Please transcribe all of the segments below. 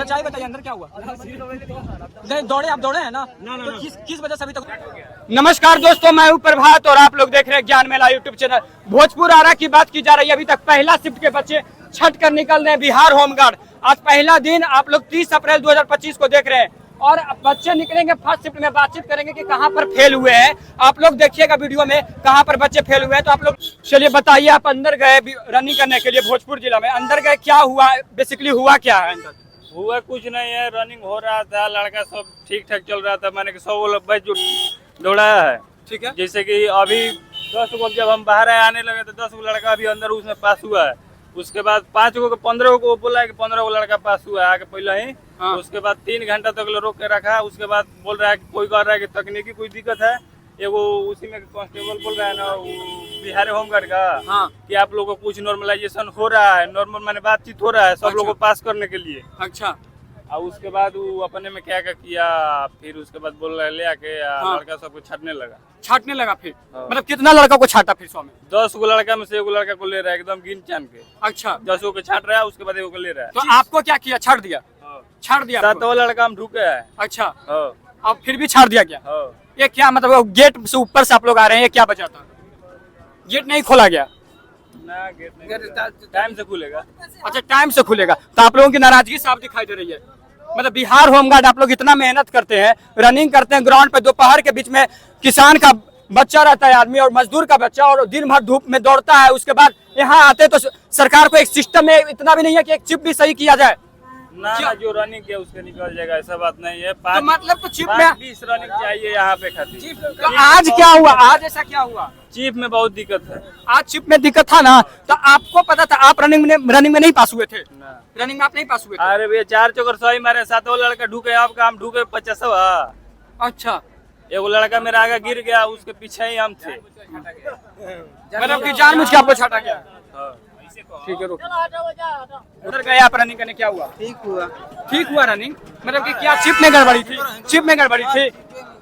सच्चाई बताइए, अंदर क्या हुआ? नहीं दौड़े, आप दौड़े हैं ना? तो किस वजह से अभी तक? नमस्कार दोस्तों, मैं हूं प्रभात और आप लोग देख रहे हैं ज्ञान मेला यूट्यूब चैनल। भोजपुर आरा की बात की जा रही है। अभी तक पहला शिफ्ट के बच्चे छठ कर निकल रहे हैं बिहार होमगार्ड। आज पहला दिन, आप लोग 30 अप्रैल 2025 को देख रहे हैं और बच्चे निकलेंगे फर्स्ट शिफ्ट में। बातचीत करेंगे कि कहां पर फेल हुए हैं। आप लोग देखिएगा वीडियो में कहां पर बच्चे फेल हुए हैं। तो आप लोग चलिए बताइए, आप अंदर गए रनिंग करने के लिए भोजपुर जिला में, अंदर गए, क्या हुआ बेसिकली, हुआ क्या है अंदर? हुआ कुछ नहीं है, रनिंग हो रहा था, लड़का सब ठीक ठाक चल रहा था। मैंने 100 बैच जो दौड़ाया है, ठीक है। जैसे कि अभी 10 को जब हम बाहर आने लगे तो 10 लड़का अभी अंदर उसमें पास हुआ है। उसके बाद 5 को 15 को बोला है कि 15 लड़का पास हुआ है आगे पहले ही। हाँ। उसके बाद 3 घंटा तक रोक के रखा। उसके बाद बोल रहा है कि कोई कह रहा है कि तकनीकी कोई दिक्कत है। एगो उसी में कांस्टेबल बोल रहा है ना, बिहार होमगार्ड का, हाँ, कि आप लोगों को कुछ नॉर्मलाइजेशन हो रहा है, नॉर्मल माने बातचीत हो रहा है सब। अच्छा। लोगों को पास करने के लिए। अच्छा। और उसके बाद वो अपने में क्या किया, फिर उसके बाद बोल रहा है ले आके, हाँ, लड़का सबको छाटने लगा फिर। हाँ। मतलब कितना लड़का को छाटा फिर? 100 में 10 को लड़का में से एगो लड़का को ले रहा है एकदम गिन चान के। अच्छा। 10 को छाट रहा है, उसके बाद एगो को ले रहा है। तो आपको क्या किया, छाट दिया? छाट दिया। 7 लड़का हम ढूके है। अच्छा। अब फिर भी छाट दिया गया? ये क्या मतलब, गेट से ऊपर से आप लोग आ रहे हैं, ये क्या बचा था? गेट नहीं खोला गया ना? गेट नहीं, टाइम से खुलेगा। अच्छा, टाइम से खुलेगा। तो आप लोगों की नाराजगी साफ दिखाई दे रही है। मतलब बिहार होमगार्ड, आप लोग इतना मेहनत करते हैं, रनिंग करते हैं ग्राउंड पे, दोपहर के बीच में किसान का बच्चा रहता है आदमी और मजदूर का बच्चा, और दिन भर धूप में दौड़ता है। उसके बाद यहाँ आते तो सरकार को एक सिस्टम में इतना भी नहीं है कि एक चिप भी सही किया जाए ना। जो रनिंग किया उसके निकल जाएगा, ऐसा बात नहीं है। तो मतलब तो चिप में 20 रनिंग चाहिए यहाँ पे खातिर। तो आज क्या हुआ, आज ऐसा क्या हुआ? चिप में बहुत दिक्कत है। आज चिप में दिक्कत था ना, तो आपको पता था? आप रनिंग में नहीं पास हुए थे? रनिंग में आप नहीं पास हुए थे? अरे भैया 4 चौकर सही मारे, 7 लड़का ढूके, आपका हम ढूके 50। अच्छा। एगो लड़का मेरा आगे गिर गया, उसके पीछे ही हम थे। मतलब कि जानबूझ के आपको छाटा गया? ठीक है, रुक। उधर गए आप रनिंग करने, क्या हुआ? ठीक हुआ रनिंग? मतलब कि क्या चिप में गड़बड़ी थी? चिप में गड़बड़ी थी?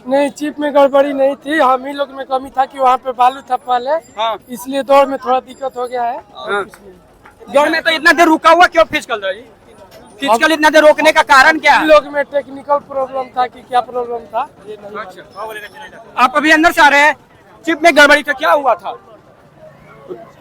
नहीं, चिप में गड़बड़ी नहीं थी। हम ही लोग में कमी था कि वहाँ पे बालू था पहले। हाँ। इसलिए दौड़ में थोड़ा दिक्कत हो गया है। हाँ। दौड़ में तो इतना देर रुका हुआ क्यों? फिजिकल फिजिकल इतना देर रोकने का कारण क्या है? लोग में टेक्निकल प्रॉब्लम था कि क्या प्रॉब्लम था? आप अभी अंदर से आ रहे हैं, चिप में गड़बड़ी था, क्या हुआ था?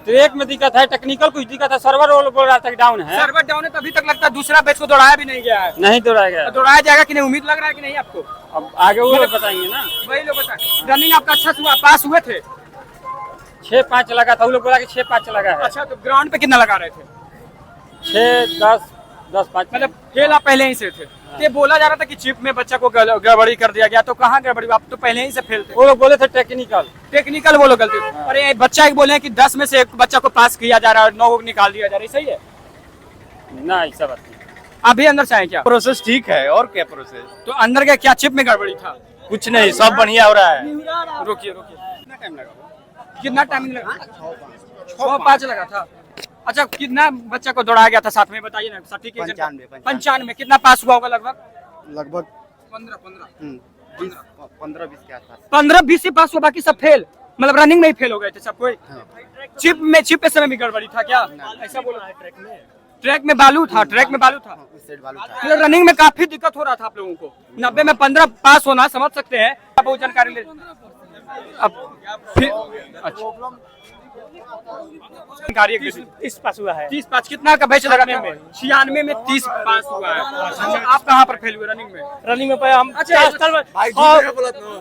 ट्रैक में दिक्कत है, टेक्निकल कुछ दिक्कत है, सर्वर बोल रहा था डाउन है। सर्वर डाउन है, तो अभी तक लगता है दूसरा बैच को दौड़ाया भी नहीं गया है। नहीं दौड़ाया गया। दौड़ाया जाएगा कि नहीं, उम्मीद लग रहा है कि नहीं आपको? अब आगे वो लोग बताएंगे ना। वही लोग बताएंगे। रनिंग आपका अच्छा हुआ, पास हुए थे? 6-5 लगा था, वो लोग बोला कि 6-5 लगा है। अच्छा, तो ग्राउंड पे कितना लगा रहे थे? 6-10-5। मतलब फेल आप पहले ही से थे? ये बोला जा रहा था कि चिप में बच्चा को गड़बड़ी कर दिया गया, तो कहाँ गड़बड़ी? आप तो पहले ही से फेल थे। वो लोग बोले थे टेक्निकल वो लोग गलती। अरे बच्चा एक बोले कि 10 में से एक बच्चा को पास किया जा रहा है और 9 को निकाल दिया जा रहा है, सही है ना? ऐसा बात नहीं। अभी अंदर से आए क्या? प्रोसेस ठीक है, और क्या प्रोसेस? तो अंदर गए, क्या चिप में गड़बड़ी था? कुछ नहीं, सब बढ़िया हो रहा है। रोकिए, कितना टाइम लगा? 6-5 लगा था। अच्छा, कितना बच्चा को दौड़ाया गया था साथ में, बताइए ना। 95। कितना पास हुआ होगा? लगभग 15-20 के आसपास। 15-20 से पास हुआ, बाकी सब फेल? मतलब रनिंग में ही फेल हो गए थे सब कोई? हाँ। चिप के समय भी गड़बड़ी था क्या? ऐसा बोला। ट्रैक में बालू था? मतलब रनिंग में काफी दिक्कत हो रहा था आप लोगों को। 90 में 15 पास होना समझ सकते हैं। आप वो जानकारी ले अब फिर। अच्छा, 30 पास हुआ है। 30 पास कितना का बैच लगा? 96 में 30 पास हुआ है। अच्छा, आप कहाँ पर फेल हुए रनिंग में? रनिंग में हम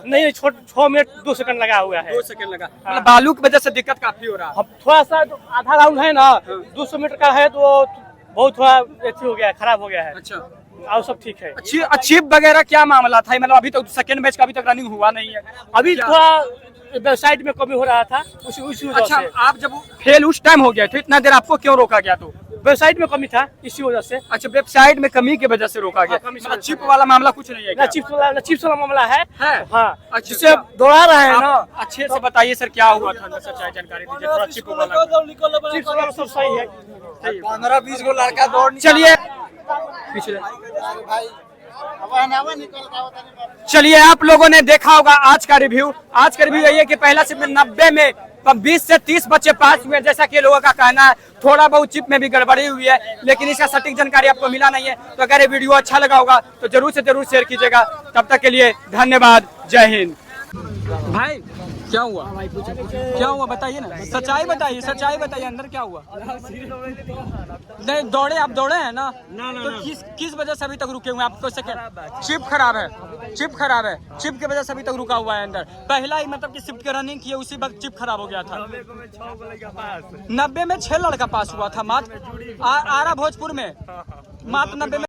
नहीं, 6 मिनट 2 सेकंड लगा हुआ है। 2 सेकंड लगा। मतलब बालू की वजह से दिक्कत काफी हो रहा है। थोड़ा सा आधा राउंड है ना, 200 मीटर का है, तो बहुत थोड़ा हो गया है, खराब हो गया है। अच्छा, और सब ठीक है। चिप वगैरह क्या मामला था? मतलब अभी तक सेकंड बैच का अभी तक रनिंग हुआ नहीं है। अभी थोड़ा वेबसाइट में कमी हो रहा था, उसी वजह अच्छा, से। आप जब फेल उस टाइम हो गया, तो इतना देर आपको क्यों रोका गया? तो वेबसाइट में कमी था, इसी वजह से। अच्छा, वेबसाइट में कमी की वजह से रोका गया। मतलब चिप वाला मामला कुछ नहीं है क्या? चिप्स वाला मामला है। हाँ। अच्छा, जिससे दौड़ा रहे हैं ना। अच्छे से बताइए सर, क्या हुआ था? सच्चाई जानकारी दीजिए थोड़ा। चिप वाला सब सही है। 15-20 को लड़का दौड़। चलिए चलिए, आप लोगों ने देखा होगा आज का रिव्यू। यही है कि पहला शिफ्ट में 90 में 20 से 30 बच्चे पास हुए, जैसा कि लोगों का कहना है। थोड़ा बहुत चिप में भी गड़बड़ी हुई है, लेकिन इसका सटीक जानकारी आपको मिला नहीं है। तो अगर ये वीडियो अच्छा लगा होगा तो जरूर से जरूर शेयर कीजिएगा। तब तक के लिए धन्यवाद, जय हिंद। भाई क्या हुआ, क्या हुआ बताइए ना, सच्चाई बताइए, सच्चाई बताइए, अंदर क्या हुआ? नहीं दौड़े, आप दौड़े हैं ना? तो किस वजह से अभी तक रुके हुए हैं? आपको चिप खराब है, चिप खराब है, चिप की वजह से अभी तक रुका हुआ है अंदर। पहला ही मतलब कि शिफ्ट की रनिंग की है, उसी वक्त चिप खराब हो गया था। 90 में 6 लड़का पास हुआ था मात्र आरा भोजपुर में, मात्र 90 में।